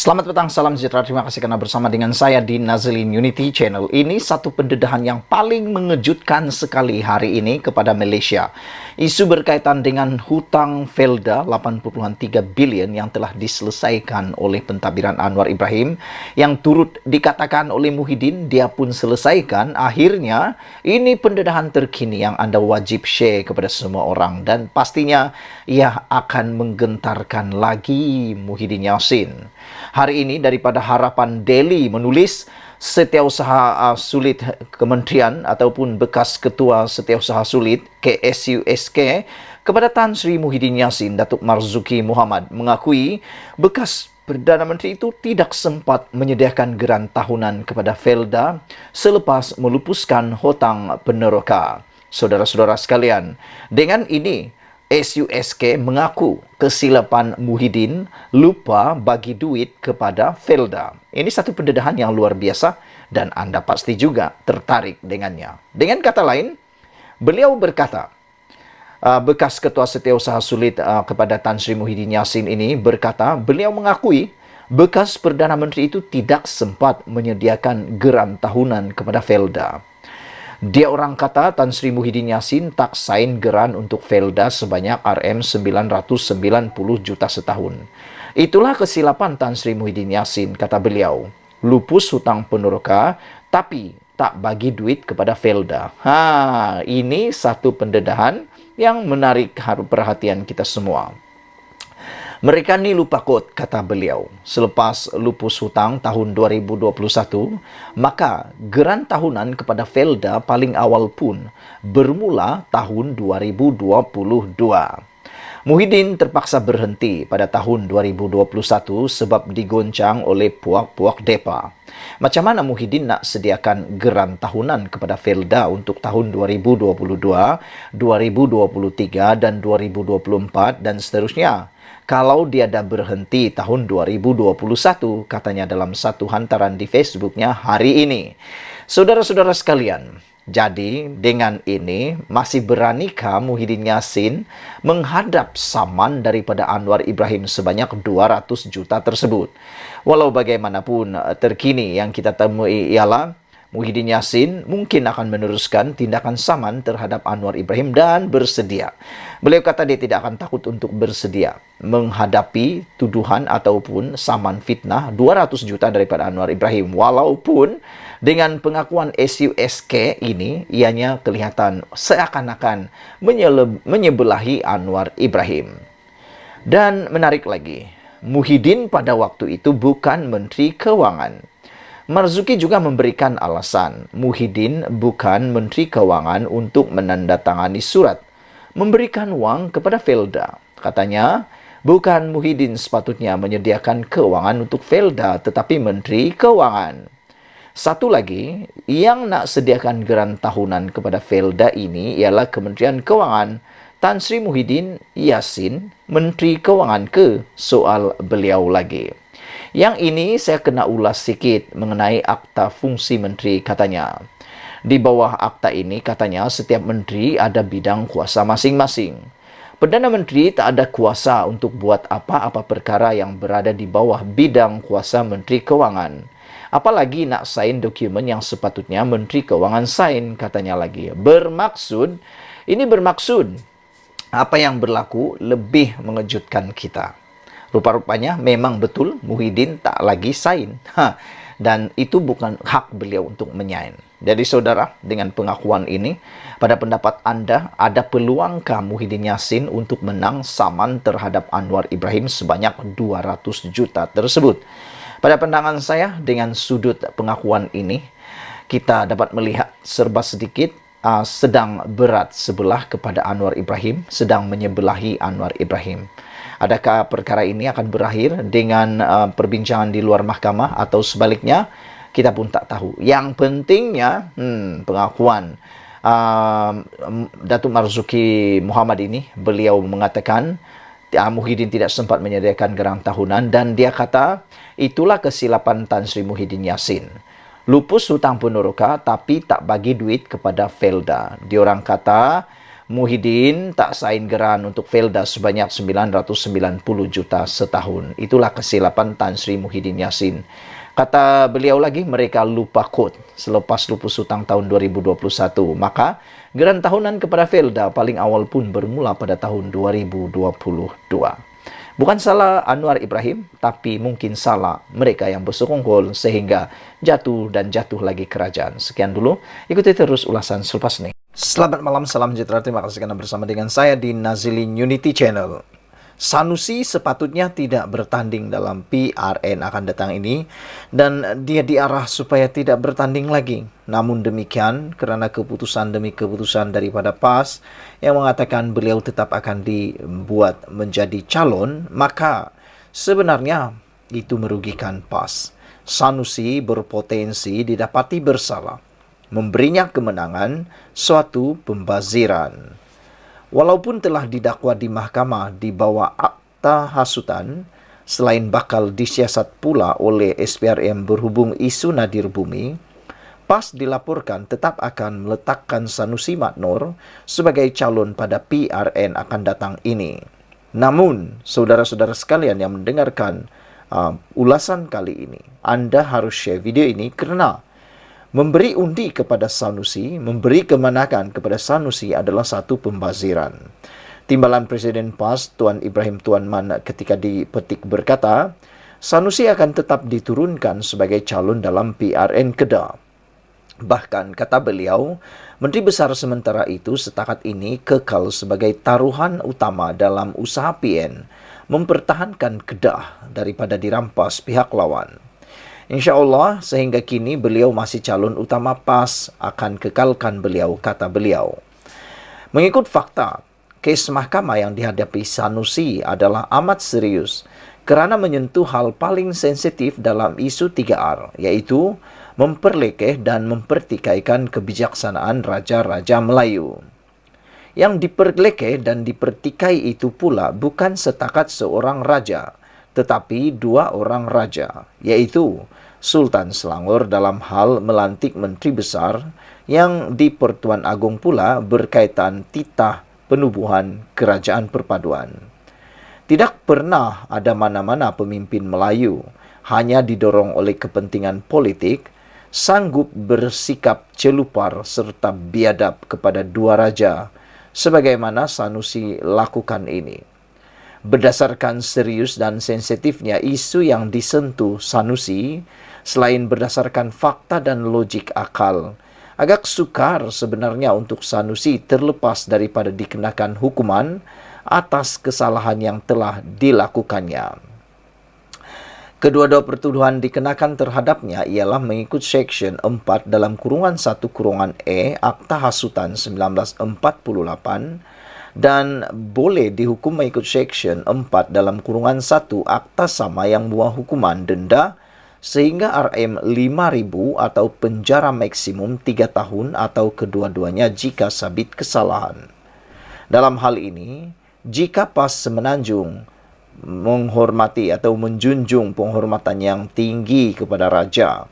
Selamat petang, salam sejahtera. Terima kasih karena bersama dengan saya di Nazlin Unity Channel. Ini satu pendedahan yang paling mengejutkan sekali hari ini kepada Malaysia. Isu berkaitan dengan hutang Felda 80.3 bilion yang telah diselesaikan oleh pentadbiran Anwar Ibrahim, yang turut dikatakan oleh Muhyiddin dia pun selesaikan. Akhirnya ini pendedahan terkini yang Anda wajib share kepada semua orang, dan pastinya ia akan menggentarkan lagi Muhyiddin Yassin. Hari ini daripada Harapan Daily menulis, Setiausaha Sulit Kementerian ataupun bekas Ketua Setiausaha Sulit KSUSK kepada Tan Sri Muhyiddin Yassin, Datuk Marzuki Mohamad mengakui bekas Perdana Menteri itu tidak sempat menyediakan geran tahunan kepada Felda selepas melupuskan hutang peneroka. Saudara-saudara sekalian, dengan ini SUSK mengaku kesilapan Muhyiddin lupa bagi duit kepada Felda. Ini satu pendedahan yang luar biasa dan Anda pasti juga tertarik dengannya. Dengan kata lain, beliau berkata, bekas Ketua Setiausaha Sulit kepada Tan Sri Muhyiddin Yassin ini berkata, beliau mengakui bekas Perdana Menteri itu tidak sempat menyediakan geran tahunan kepada Felda. Dia orang kata Tan Sri Muhyiddin Yassin tak sign geran untuk Felda sebanyak RM990 juta setahun. Itulah kesilapan Tan Sri Muhyiddin Yassin, kata beliau. Lupus hutang peneroka tapi tak bagi duit kepada Felda. Ini satu pendedahan yang menarik perhatian kita semua. Mereka ni lupa kot, kata beliau. Selepas lupus hutang tahun 2021, maka geran tahunan kepada Felda paling awal pun bermula tahun 2022. Muhyiddin terpaksa berhenti pada tahun 2021 sebab digoncang oleh puak-puak depa. Macam mana Muhyiddin nak sediakan geran tahunan kepada Felda untuk tahun 2022, 2023 dan 2024 dan seterusnya? Kalau dia dah berhenti tahun 2021, katanya dalam satu hantaran di Facebooknya hari ini. Saudara-saudara sekalian, jadi dengan ini masih beranikah Muhyiddin Yassin menghadap saman daripada Anwar Ibrahim sebanyak 200 juta tersebut? Walau bagaimanapun, terkini yang kita temui ialah Muhyiddin Yassin mungkin akan meneruskan tindakan saman terhadap Anwar Ibrahim dan bersedia. Beliau kata dia tidak akan takut untuk bersedia menghadapi tuduhan ataupun saman fitnah 200 juta daripada Anwar Ibrahim. Walaupun dengan pengakuan SUSK ini, ianya kelihatan seakan-akan menyebelahi Anwar Ibrahim. Dan menarik lagi, Muhyiddin pada waktu itu bukan Menteri Keuangan. Marzuki juga memberikan alasan Muhyiddin bukan Menteri Keuangan untuk menandatangani surat memberikan wang kepada Felda. Katanya, bukan Muhyiddin sepatutnya menyediakan keuangan untuk Felda, tetapi Menteri Keuangan. Satu lagi, yang nak sediakan geran tahunan kepada Felda ini ialah Kementerian Keuangan. Tan Sri Muhyiddin Yassin, Menteri Keuangan ke? Soal beliau lagi. Yang ini saya kena ulas sikit mengenai akta fungsi menteri, katanya. Di bawah akta ini katanya setiap menteri ada bidang kuasa masing-masing. Perdana Menteri tak ada kuasa untuk buat apa-apa perkara yang berada di bawah bidang kuasa Menteri Keuangan. Apalagi nak sign dokumen yang sepatutnya Menteri Keuangan sign, katanya lagi. Ini bermaksud apa yang berlaku lebih mengejutkan kita. Rupa-rupanya memang betul Muhyiddin tak lagi sign. Dan itu bukan hak beliau untuk menyain. Jadi saudara, dengan pengakuan ini, pada pendapat Anda, ada peluangkah Muhyiddin Yassin untuk menang saman terhadap Anwar Ibrahim sebanyak 200 juta tersebut? Pada pandangan saya, dengan sudut pengakuan ini, kita dapat melihat serba sedikit sedang berat sebelah kepada Anwar Ibrahim, sedang menyebelahi Anwar Ibrahim. Adakah perkara ini akan berakhir dengan perbincangan di luar mahkamah atau sebaliknya? Kita pun tak tahu. Yang pentingnya, pengakuan Datuk Marzuki Mohamad ini, beliau mengatakan Muhyiddin tidak sempat menyediakan geran tahunan dan dia kata itulah kesilapan Tan Sri Muhyiddin Yassin. Lupus hutang peneroka tapi tak bagi duit kepada Felda. Diorang kata Muhyiddin tak sain geran untuk Felda sebanyak 990 juta setahun. Itulah kesilapan Tan Sri Muhyiddin Yassin. Kata beliau lagi, mereka lupa kod selepas lupus hutang tahun 2021. Maka, geran tahunan kepada Felda paling awal pun bermula pada tahun 2022. Bukan salah Anwar Ibrahim, tapi mungkin salah mereka yang bersekongkol sehingga jatuh dan jatuh lagi kerajaan. Sekian dulu, ikuti terus ulasan selepas ini. Selamat malam, salam sejahtera. Terima kasih karena bersama dengan saya di Nazilin Unity Channel. Sanusi sepatutnya tidak bertanding dalam PRN akan datang ini dan dia diarah supaya tidak bertanding lagi. Namun demikian, karena keputusan demi keputusan daripada PAS yang mengatakan beliau tetap akan dibuat menjadi calon, maka sebenarnya itu merugikan PAS. Sanusi berpotensi didapati bersalah, memberinya kemenangan suatu pembaziran. Walaupun telah didakwa di mahkamah di bawah akta hasutan, selain bakal disiasat pula oleh SPRM berhubung isu Nadir Bumi, PAS dilaporkan tetap akan meletakkan Sanusi Madnor sebagai calon pada PRN akan datang ini. Namun, saudara-saudara sekalian yang mendengarkan ulasan kali ini, Anda harus share video ini karena memberi undi kepada Sanusi, memberi kemenangan kepada Sanusi adalah satu pembaziran. Timbalan Presiden PAS, Tuan Ibrahim Tuan Man ketika dipetik berkata, Sanusi akan tetap diturunkan sebagai calon dalam PRN Kedah. Bahkan, kata beliau, Menteri Besar sementara itu setakat ini kekal sebagai taruhan utama dalam usaha PN, mempertahankan Kedah daripada dirampas pihak lawan. InsyaAllah sehingga kini beliau masih calon utama PAS, akan kekalkan beliau, kata beliau. Mengikut fakta, kes mahkamah yang dihadapi Sanusi adalah amat serius kerana menyentuh hal paling sensitif dalam isu 3R, yaitu memperlekeh dan mempertikaikan kebijaksanaan Raja-Raja Melayu. Yang diperlekeh dan dipertikai itu pula bukan setakat seorang raja, tetapi dua orang raja, yaitu Sultan Selangor dalam hal melantik Menteri Besar yang di Pertuan Agong pula berkaitan titah penubuhan Kerajaan Perpaduan. Tidak pernah ada mana-mana pemimpin Melayu hanya didorong oleh kepentingan politik sanggup bersikap celupar serta biadab kepada dua raja sebagaimana Sanusi lakukan ini. Berdasarkan serius dan sensitifnya isu yang disentuh Sanusi, selain berdasarkan fakta dan logik akal, agak sukar sebenarnya untuk Sanusi terlepas daripada dikenakan hukuman atas kesalahan yang telah dilakukannya. Kedua-dua pertuduhan dikenakan terhadapnya ialah mengikut Seksyen 4 dalam kurungan 1 kurungan E Akta Hasutan 1948 dan boleh dihukum mengikut Seksyen 4 dalam kurungan 1 Akta Sama yang buah hukuman denda sehingga RM 5.000 atau penjara maksimum 3 tahun atau kedua-duanya jika sabit kesalahan. Dalam hal ini, jika PAS Semenanjung menghormati atau menjunjung penghormatan yang tinggi kepada raja,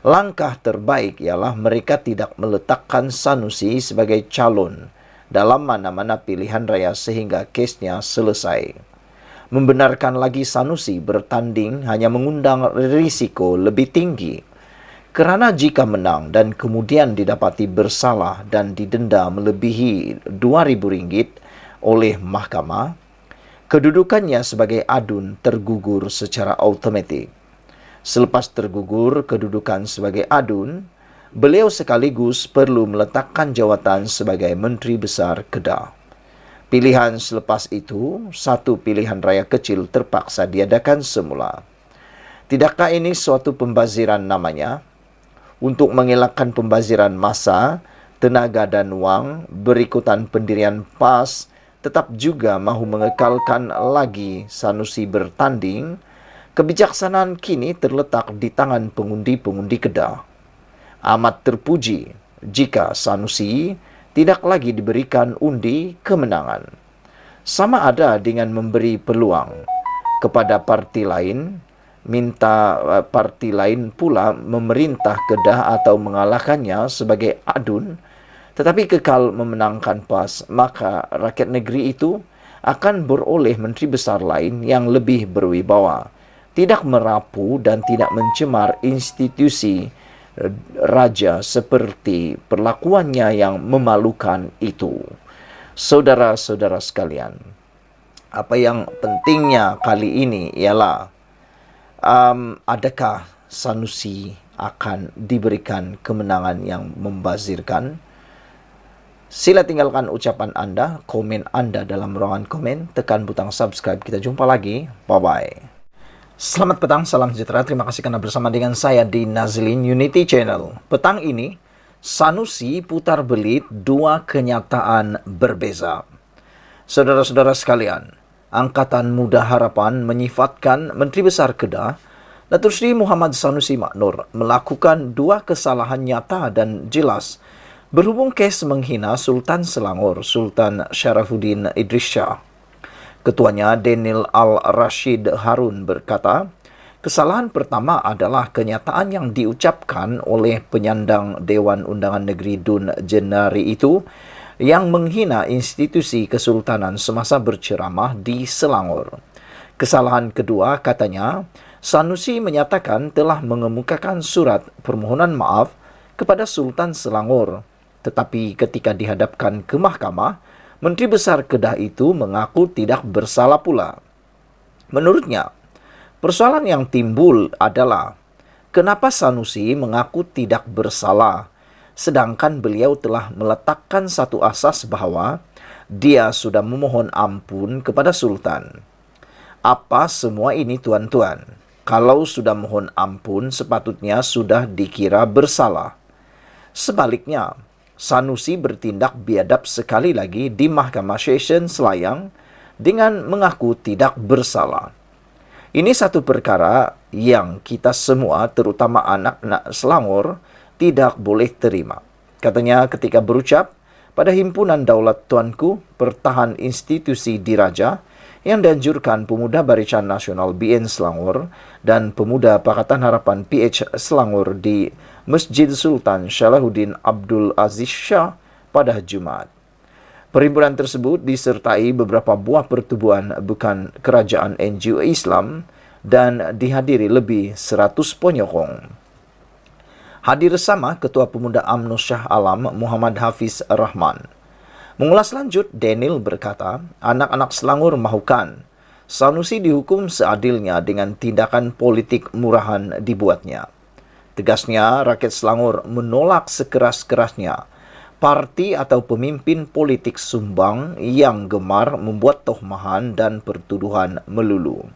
langkah terbaik ialah mereka tidak meletakkan Sanusi sebagai calon dalam mana-mana pilihan raya sehingga kesnya selesai. Membenarkan lagi Sanusi bertanding hanya mengundang risiko lebih tinggi. Kerana jika menang dan kemudian didapati bersalah dan didenda melebihi RM2.000 oleh mahkamah, kedudukannya sebagai adun tergugur secara automatik. Selepas tergugur kedudukan sebagai adun, beliau sekaligus perlu meletakkan jawatan sebagai Menteri Besar Kedah. Pilihan selepas itu, satu pilihan raya kecil terpaksa diadakan semula. Tidakkah ini suatu pembaziran namanya? Untuk mengelakkan pembaziran masa, tenaga dan wang, berikutan pendirian PAS tetap juga mahu mengekalkan lagi Sanusi bertanding, kebijaksanaan kini terletak di tangan pengundi-pengundi Kedah. Amat terpuji jika Sanusi tidak lagi diberikan undi kemenangan. Sama ada dengan memberi peluang kepada parti lain, minta parti lain pula memerintah Kedah atau mengalahkannya sebagai adun, tetapi kekal memenangkan PAS, maka rakyat negeri itu akan beroleh menteri besar lain yang lebih berwibawa, tidak merapu dan tidak mencemar institusi raja seperti perlakuannya yang memalukan itu. Saudara-saudara sekalian, apa yang pentingnya kali ini ialah adakah Sanusi akan diberikan kemenangan yang membazirkan? Sila tinggalkan ucapan Anda, komen Anda dalam ruangan komen, tekan butang subscribe. Kita jumpa lagi. Bye-bye. Selamat petang, salam sejahtera. Terima kasih karena bersama dengan saya di Nazilin Unity Channel. Petang ini, Sanusi putar belit dua kenyataan berbeza. Saudara-saudara sekalian, Angkatan Muda Harapan menyifatkan Menteri Besar Kedah, Datuk Seri Muhammad Sanusi Maknur, melakukan dua kesalahan nyata dan jelas berhubung kes menghina Sultan Selangor, Sultan Sharafuddin Idris Shah. Ketuanya Daniel Al-Rashid Harun berkata, kesalahan pertama adalah kenyataan yang diucapkan oleh penyandang Dewan Undangan Negeri Dun Jenari itu yang menghina institusi kesultanan semasa berceramah di Selangor. Kesalahan kedua, katanya, Sanusi menyatakan telah mengemukakan surat permohonan maaf kepada Sultan Selangor. Tetapi ketika dihadapkan ke mahkamah, Menteri Besar Kedah itu mengaku tidak bersalah pula. Menurutnya, persoalan yang timbul adalah kenapa Sanusi mengaku tidak bersalah, sedangkan beliau telah meletakkan satu asas bahwa dia sudah memohon ampun kepada Sultan. Apa semua ini, tuan-tuan? Kalau sudah mohon ampun, sepatutnya sudah dikira bersalah. Sebaliknya, Sanusi bertindak biadab sekali lagi di Mahkamah Session Selayang dengan mengaku tidak bersalah. Ini satu perkara yang kita semua, terutama anak-anak Selangor, tidak boleh terima. Katanya ketika berucap pada Himpunan Daulat Tuanku Pertahan Institusi Diraja yang dianjurkan Pemuda Barisan Nasional BN Selangor dan Pemuda Pakatan Harapan PH Selangor di Masjid Sultan Salahuddin Abdul Aziz Shah pada Jumaat. Perhimpunan tersebut disertai beberapa buah pertubuhan bukan kerajaan NGO Islam dan dihadiri lebih 100 penyokong. Hadir sama Ketua Pemuda UMNO Shah Alam Muhammad Hafiz Rahman. Mengulas lanjut, Daniel berkata, anak-anak Selangor mahukan Sanusi dihukum seadilnya dengan tindakan politik murahan dibuatnya. Tegasnya, rakyat Selangor menolak sekeras-kerasnya parti atau pemimpin politik sumbang yang gemar membuat tohmahan dan pertuduhan melulu.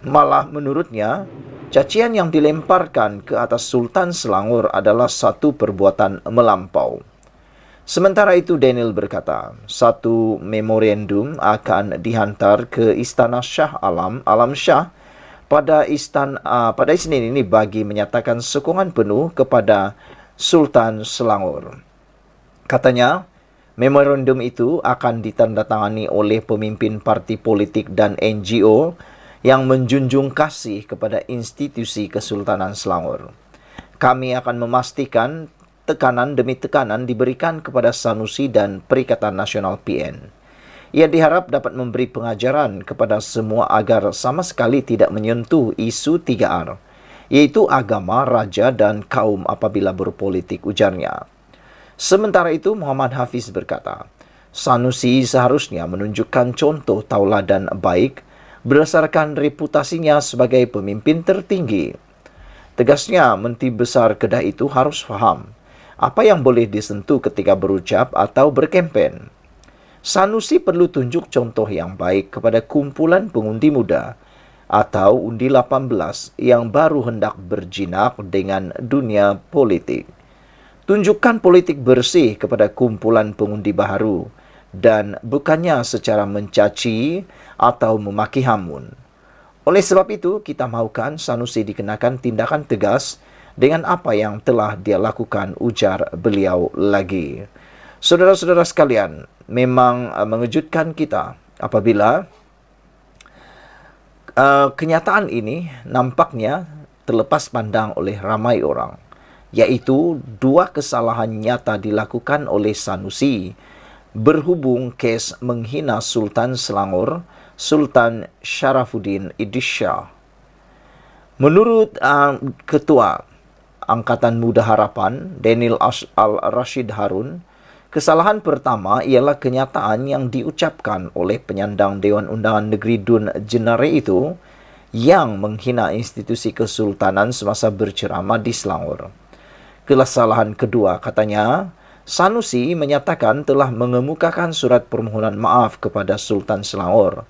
Malah menurutnya, cacian yang dilemparkan ke atas Sultan Selangor adalah satu perbuatan melampau. Sementara itu, Daniel berkata, satu memorandum akan dihantar ke Istana Shah Alam Shah pada Isnin ini bagi menyatakan sokongan penuh kepada Sultan Selangor. Katanya, memorandum itu akan ditandatangani oleh pemimpin parti politik dan NGO yang menjunjung kasih kepada institusi Kesultanan Selangor. Kami akan memastikan tekanan demi tekanan diberikan kepada Sanusi dan Perikatan Nasional PN. Ia diharap dapat memberi pengajaran kepada semua agar sama sekali tidak menyentuh isu 3R, yaitu agama, raja, dan kaum apabila berpolitik, ujarnya. Sementara itu, Muhammad Hafiz berkata, Sanusi seharusnya menunjukkan contoh tauladan baik berdasarkan reputasinya sebagai pemimpin tertinggi. Tegasnya, Menteri Besar Kedah itu harus faham apa yang boleh disentuh ketika berucap atau berkempen. Sanusi perlu tunjuk contoh yang baik kepada kumpulan pengundi muda atau undi 18 yang baru hendak berjinak dengan dunia politik. Tunjukkan politik bersih kepada kumpulan pengundi baru dan bukannya secara mencaci atau memaki hamun. Oleh sebab itu, kita mahukan Sanusi dikenakan tindakan tegas dengan apa yang telah dia lakukan, ujar beliau lagi. Saudara-saudara sekalian, memang mengejutkan kita apabila kenyataan ini nampaknya terlepas pandang oleh ramai orang. yaitu dua kesalahan nyata dilakukan oleh Sanusi berhubung kes menghina Sultan Selangor, Sultan Syarafuddin Idris Shah. Menurut Ketua Angkatan Muda Harapan, Daniel Al-Rashid Harun, kesalahan pertama ialah kenyataan yang diucapkan oleh penyandang Dewan Undangan Negeri Dun Jenare itu yang menghina institusi kesultanan semasa berceramah di Selangor. Kesalahan kedua, katanya, Sanusi menyatakan telah mengemukakan surat permohonan maaf kepada Sultan Selangor.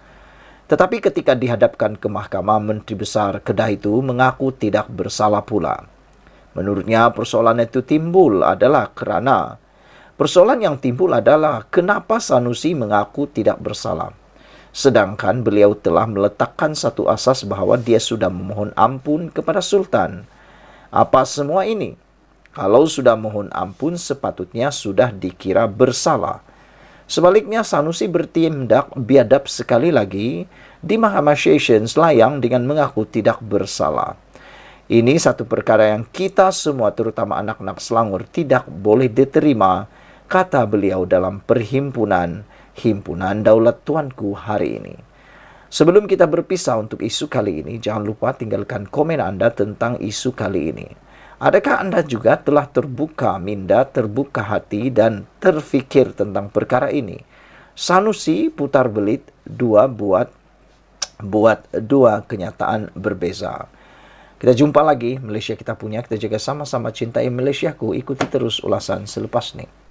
Tetapi ketika dihadapkan ke mahkamah, Menteri Besar Kedah itu mengaku tidak bersalah pula. Menurutnya, persoalan itu timbul adalah kerana kenapa Sanusi mengaku tidak bersalah. Sedangkan beliau telah meletakkan satu asas bahawa dia sudah memohon ampun kepada Sultan. Apa semua ini? Kalau sudah mohon ampun, sepatutnya sudah dikira bersalah. Sebaliknya, Sanusi bertindak biadab sekali lagi di Mahkamah Sessions Layang dengan mengaku tidak bersalah. Ini satu perkara yang kita semua, terutama anak-anak Selangor, tidak boleh diterima, kata beliau dalam perhimpunan Himpunan Daulat Tuanku hari ini. Sebelum kita berpisah untuk isu kali ini, jangan lupa tinggalkan komen Anda tentang isu kali ini. Adakah Anda juga telah terbuka minda, terbuka hati, dan terfikir tentang perkara ini? Sanusi putar belit buat dua kenyataan berbeza. Kita jumpa lagi, Malaysia kita punya, kita jaga sama-sama cintai Malaysiaku. Ikuti terus ulasan selepas ini.